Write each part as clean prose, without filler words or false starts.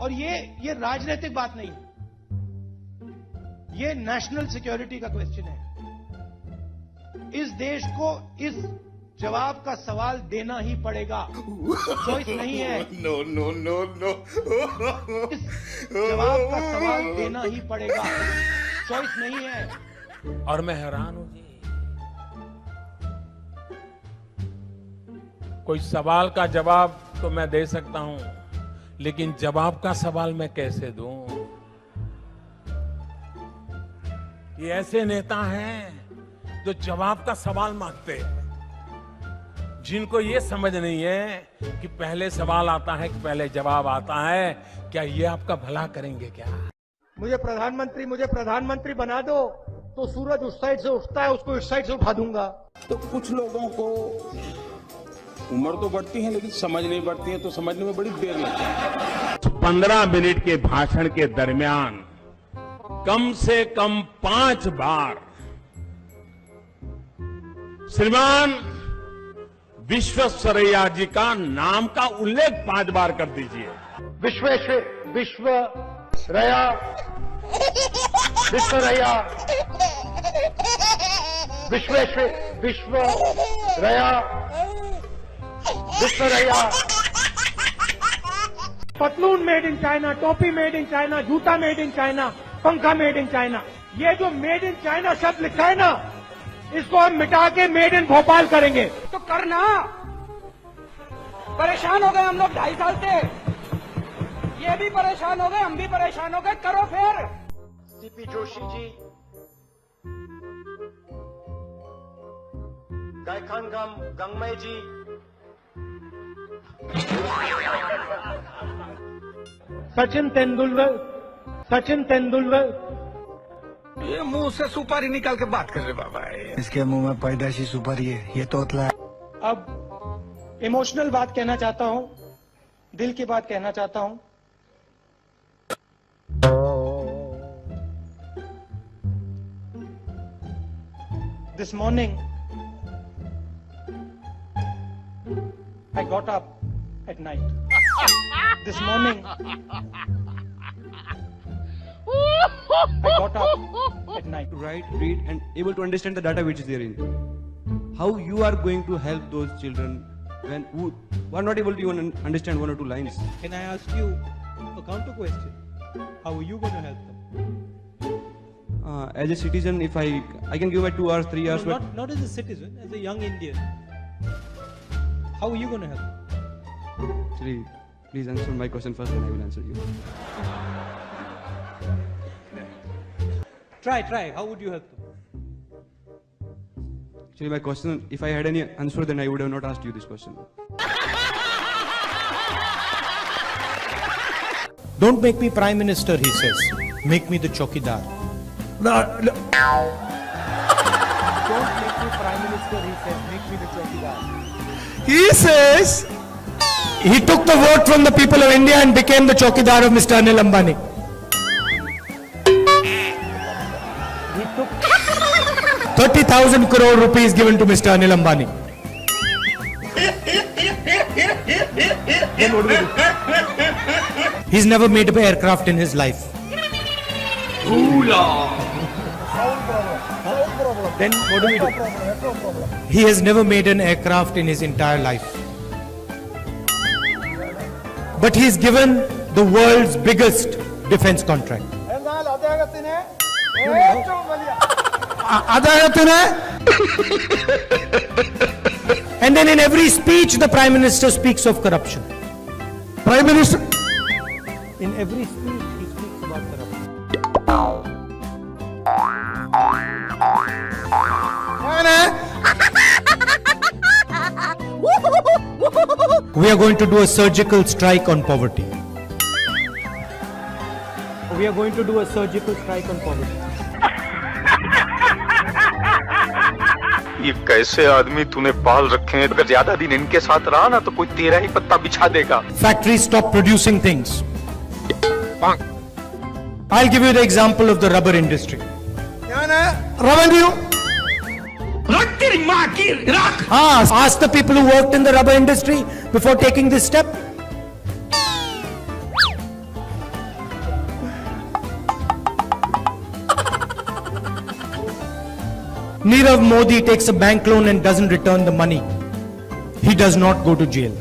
और ये राजनीतिक बात नहीं है, ये नेशनल सिक्योरिटी का क्वेश्चन है। इस देश को इस जवाब का सवाल देना ही पड़ेगा, चॉइस नहीं है। नो नो नो नो इस जवाब का सवाल देना ही पड़ेगा, चॉइस नहीं है। और मैं हैरान हूं जी, कोई सवाल का जवाब तो मैं दे सकता हूं, लेकिन जवाब का सवाल मैं कैसे दूं? ये ऐसे नेता हैं जो जवाब का सवाल मांगते हैं, जिनको ये समझ नहीं है कि पहले सवाल आता है कि पहले जवाब आता है। क्या ये आपका भला करेंगे क्या? मुझे प्रधानमंत्री बना दो तो सूरज उस साइड से उठता है, उसको इस साइड से उठा दूंगा। तो कुछ लोगों को उम्र तो बढ़ती है लेकिन समझ नहीं बढ़ती है, तो समझने में बड़ी देर लगती है। 15 मिनट के भाषण के दरमियान कम से कम 5 बार श्रीमान विश्वेश्वरैया जी का नाम का उल्लेख 5 बार कर दीजिए। विश्वेश्वरैया पतलून मेड इन चाइना, टोपी मेड इन चाइना, जूता मेड इन चाइना, पंखा मेड इन चाइना। ये जो मेड इन चाइना शब्द लिखा है ना, इसको हम मिटा के मेड इन भोपाल करेंगे। तो करना, परेशान हो गए हम लोग 2.5 साल से, ये भी परेशान हो गए, हम भी परेशान हो गए, करो फिर। सीपी जोशी जी, गायखान गंगमय जी, सचिन तेंदुलकर ये मुंह से सुपारी निकाल के बात कर रहे बाबा। इसके मुंह में पैदाशी सुपारी है, ये तोतला है। अब इमोशनल बात कहना चाहता हूं, दिल की बात कहना चाहता हूं। This morning I got up at night. This morning I got up at night. Write, read and able to understand the data which is therein. How you are going to help those children when who are not able to even understand 1 or 2 lines? Can I ask you a counter question? How are you going to help them? As a citizen, if I can give my 2 hours, 3 hours. No, not as a citizen, as a young Indian. How are you going to help them? Actually, please answer my question first, then I will answer you. Try. How would you help them? Actually, my question, if I had any answer, then I would have not asked you this question. Don't make me Prime Minister, he says. Make me the chokidar. Don't make me Prime Minister, he says. Make me the chokidar. He says he took the vote from the people of India and became the chokidar of Mr. Anil Ambani. He took 30,000 crore rupees given to Mr. Anil Ambani. Then what do we do? He's never made an aircraft in his life. Then what do we do? He has never made an aircraft in his entire life. But he's given the world's biggest defense contract. And then in every speech the Prime Minister speaks of corruption. Prime Minister, in every speech he speaks about corruption. We are going to do a surgical strike on poverty. We are going to do a surgical strike on poverty. ये कैसे आदमी तूने पाल रखे हैं? अगर ज्यादा दिन इनके साथ रहा ना तो कोई तेरा ही पत्ता बिछा देगा। Factories stop producing things. I'll give you the example of the rubber industry. Revenue. Ask the people who worked in the rubber industry before taking this step. Nirav Modi takes a bank loan and doesn't return the money, he does not go to jail.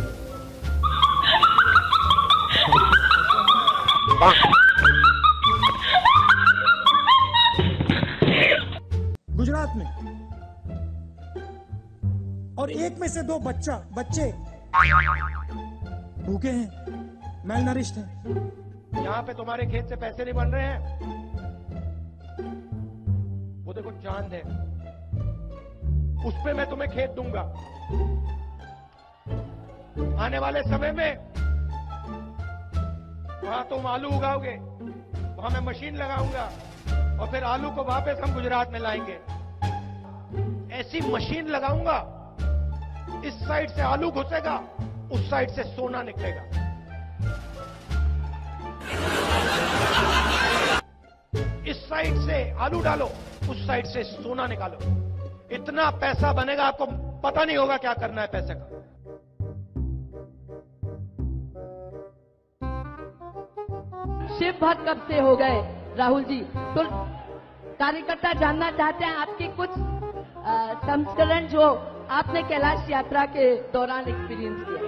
Gujarat में और एक में से 2 बच्चे भूखे हैं, मैलनरिश्ड हैं। यहां पे तुम्हारे खेत से पैसे नहीं बन रहे हैं, वो देखो चांद है, उस पे मैं तुम्हें खेत दूंगा। आने वाले समय में वहां तुम आलू उगाओगे, वहां मैं मशीन लगाऊंगा और फिर आलू को वापस हम गुजरात में लाएंगे। ऐसी मशीन लगाऊंगा, इस साइड से आलू घुसेगा, उस साइड से सोना निकलेगा। इस साइड से आलू डालो, उस साइड से सोना निकालो। इतना पैसा बनेगा, आपको पता नहीं होगा क्या करना है पैसे का। शिव भक्त कब से हो गए राहुल जी? तो कार्यकर्ता जानना चाहते हैं आपके कुछ संस्करण जो आपने कैलाश यात्रा के दौरान एक्सपीरियंस किया।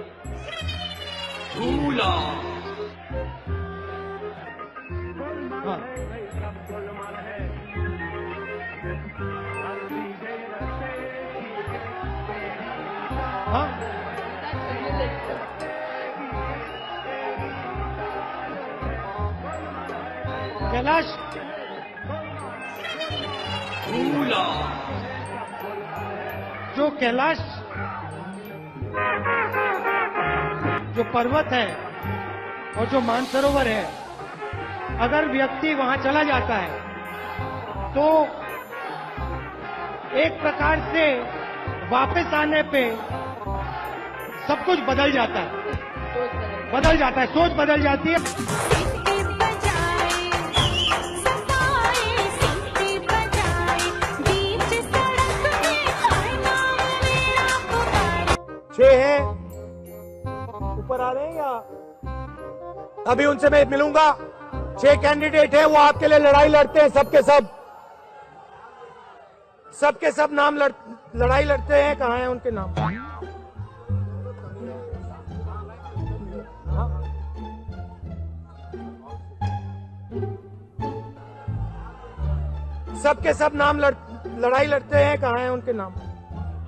हाँ, कैलाश जो कैलाश जो पर्वत है और जो मानसरोवर है, अगर व्यक्ति वहां चला जाता है तो एक प्रकार से वापस आने पे सब कुछ बदल जाता है, सोच बदल जाती है। छह है, ऊपर आ रहे हैं या अभी उनसे मैं मिलूंगा। 6 कैंडिडेट है, वो आपके लिए लड़ाई लड़ते हैं, सबके सब नाम लड़ाई लड़ते हैं। कहाँ हैं उनके नाम? सबके सब नाम लड़ाई लड़ते हैं। कहाँ हैं उनके नाम?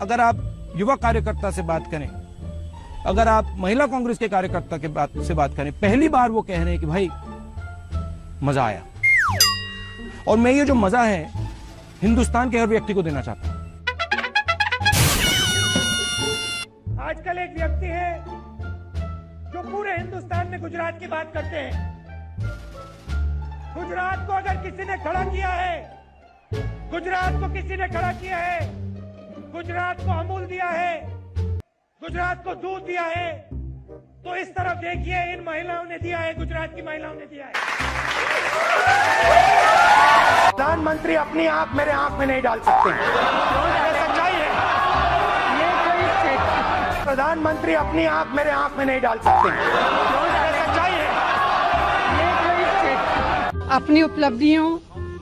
अगर आप युवा कार्यकर्ता से बात करें, अगर आप महिला कांग्रेस के कार्यकर्ता से बात करें, पहली बार वो कह रहे हैं कि भाई मजा आया। और मैं ये जो मजा है हिंदुस्तान के हर व्यक्ति को देना चाहता हूं। आजकल एक व्यक्ति है जो पूरे हिंदुस्तान में गुजरात की बात करते हैं। गुजरात को अगर किसी ने खड़ा किया है, गुजरात को किसी ने खड़ा किया है, गुजरात को अमूल दिया है, गुजरात को दूध दिया है, तो इस तरफ देखिए, इन महिलाओं ने दिया है, गुजरात की महिलाओं ने दिया है। प्रधानमंत्री अपनी आंख मेरे आंख में नहीं डाल सकते, सच्चाई है। प्रधानमंत्री अपनी आंख मेरे आंख में नहीं डाल सकते, सच्चाई है। अपनी उपलब्धियों,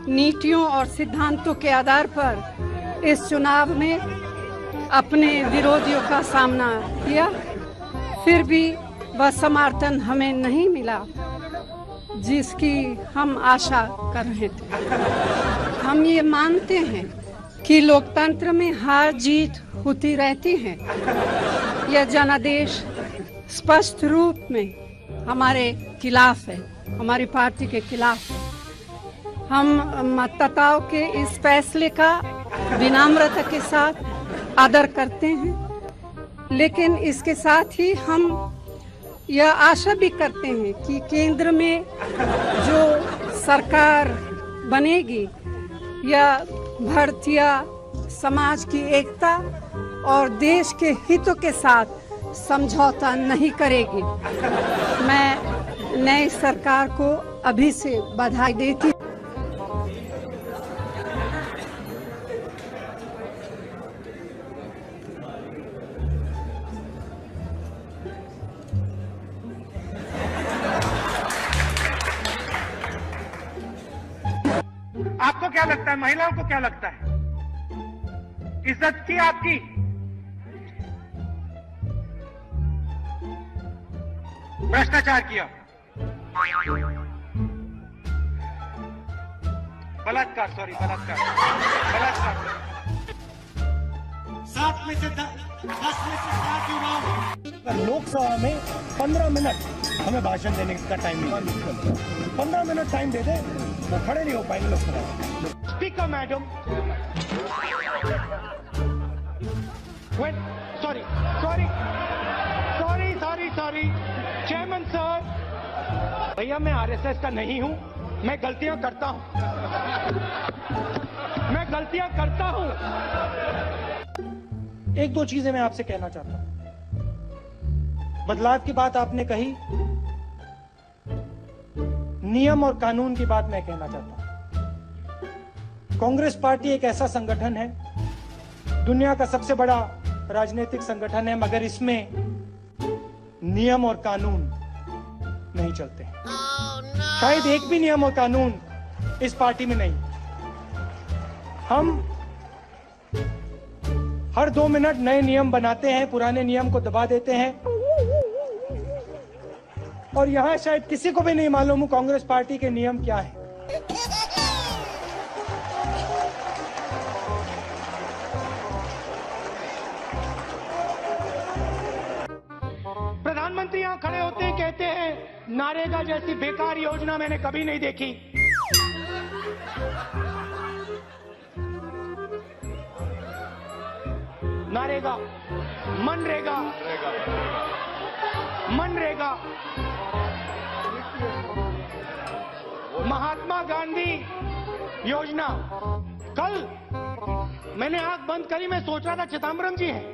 नीतियों और सिद्धांतों के आधार पर इस चुनाव में अपने विरोधियों का सामना किया, फिर भी वह समर्थन हमें नहीं मिला जिसकी हम आशा कर रहे थे। हम ये मानते हैं कि लोकतंत्र में हार जीत होती रहती है। यह जनादेश स्पष्ट रूप में हमारे खिलाफ है, हमारी पार्टी के खिलाफ है। हम मतदाताओं के इस फैसले का विनम्रता के साथ आदर करते हैं, लेकिन इसके साथ ही हम यह आशा भी करते हैं कि केंद्र में जो सरकार बनेगी यह भारतीय समाज की एकता और देश के हितों के साथ समझौता नहीं करेगी। मैं नई सरकार को अभी से बधाई देती हूं। आपको क्या लगता है, महिलाओं को क्या लगता है? इज्जत की आपकी। भ्रष्टाचार किया, बलात्कार, सॉरी बलात्कार, बलात्कार। 7 में से 10 में से 7 युवाओं। लोकसभा में 15 मिनट हमें भाषण देने का टाइम नहीं, 15 मिनट टाइम दे दे, वो खड़े नहीं हो पाएंगे लोकसभा में। Speaker madam, sorry sorry sorry sorry sorry chairman sir, भैया मैं आरएसएस का नहीं हूं, मैं गलतियां करता हूं, मैं गलतियां करता हूं। एक दो चीजें मैं आपसे कहना चाहता हूं। बदलाव की बात आपने कही, नियम और कानून की बात मैं कहना चाहता हूं। कांग्रेस पार्टी एक ऐसा संगठन है, दुनिया का सबसे बड़ा राजनीतिक संगठन है, मगर इसमें नियम और कानून नहीं चलते। शायद एक भी नियम और कानून इस पार्टी में नहीं। हम हर 2 मिनट नए नियम बनाते हैं, पुराने नियम को दबा देते हैं, और यहां शायद किसी को भी नहीं मालूम कांग्रेस पार्टी के नियम क्या है। प्रधानमंत्री यहां खड़े होते हैं, कहते हैं नरेगा जैसी बेकार योजना मैंने कभी नहीं देखी। नरेगा, मनरेगा, मनरेगा, महात्मा गांधी योजना। कल मैंने आंख बंद करी, मैं सोच रहा था चिदम्बरम जी हैं।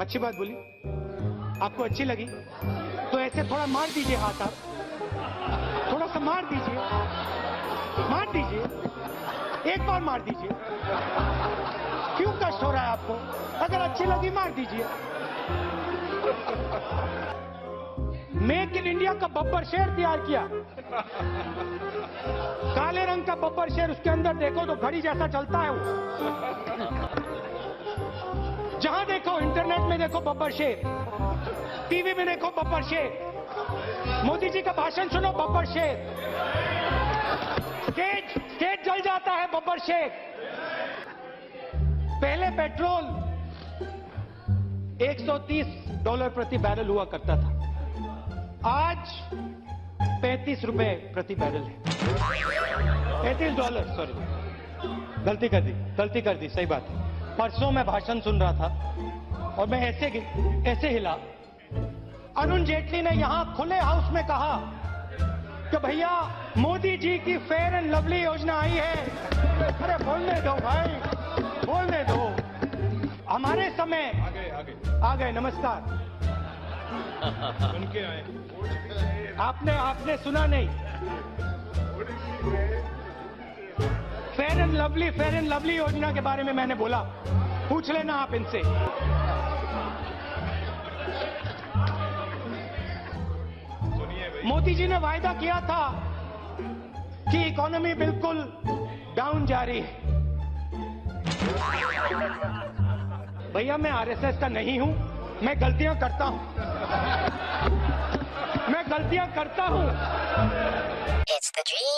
अच्छी बात बोली, आपको अच्छी लगी तो ऐसे थोड़ा मार दीजिए हाथ, आप थोड़ा सा मार दीजिए, मार दीजिए, एक बार मार दीजिए। क्यों कष्ट हो रहा है आपको? अगर अच्छी लगी मार दीजिए। मेक इन इंडिया का बब्बर शेर तैयार किया, काले रंग का बब्बर शेर, उसके अंदर देखो तो घड़ी जैसा चलता है वो। जहां देखो, इंटरनेट में देखो बब्बर शेर, टीवी में देखो बब्बर शेर, मोदी जी का भाषण सुनो बब्बर शेर, स्टेज जल जाता है बब्बर शेर। पहले पेट्रोल $130 प्रति बैरल हुआ करता था, आज 35 रुपए प्रति बैरल है। $35, सॉरी गलती कर दी, सही बात है। परसों मैं भाषण सुन रहा था और मैं ऐसे हिला, अरुण जेटली ने यहां खुले हाउस में कहा कि भैया मोदी जी की फेयर एंड लवली योजना आई है। अरे बोलने दो भाई, बोलने दो। हमारे समय आ गए, नमस्कार। उनके आए, आपने सुना नहीं। फेयर एंड लवली योजना के बारे में मैंने बोला, पूछ लेना आप इनसे। मोदी जी ने वायदा किया था कि इकोनॉमी बिल्कुल डाउन जा रही है। भैया मैं आरएसएस का नहीं हूं, मैं गलतियां करता हूं, मैं गलतियां करता हूं। It's the dream.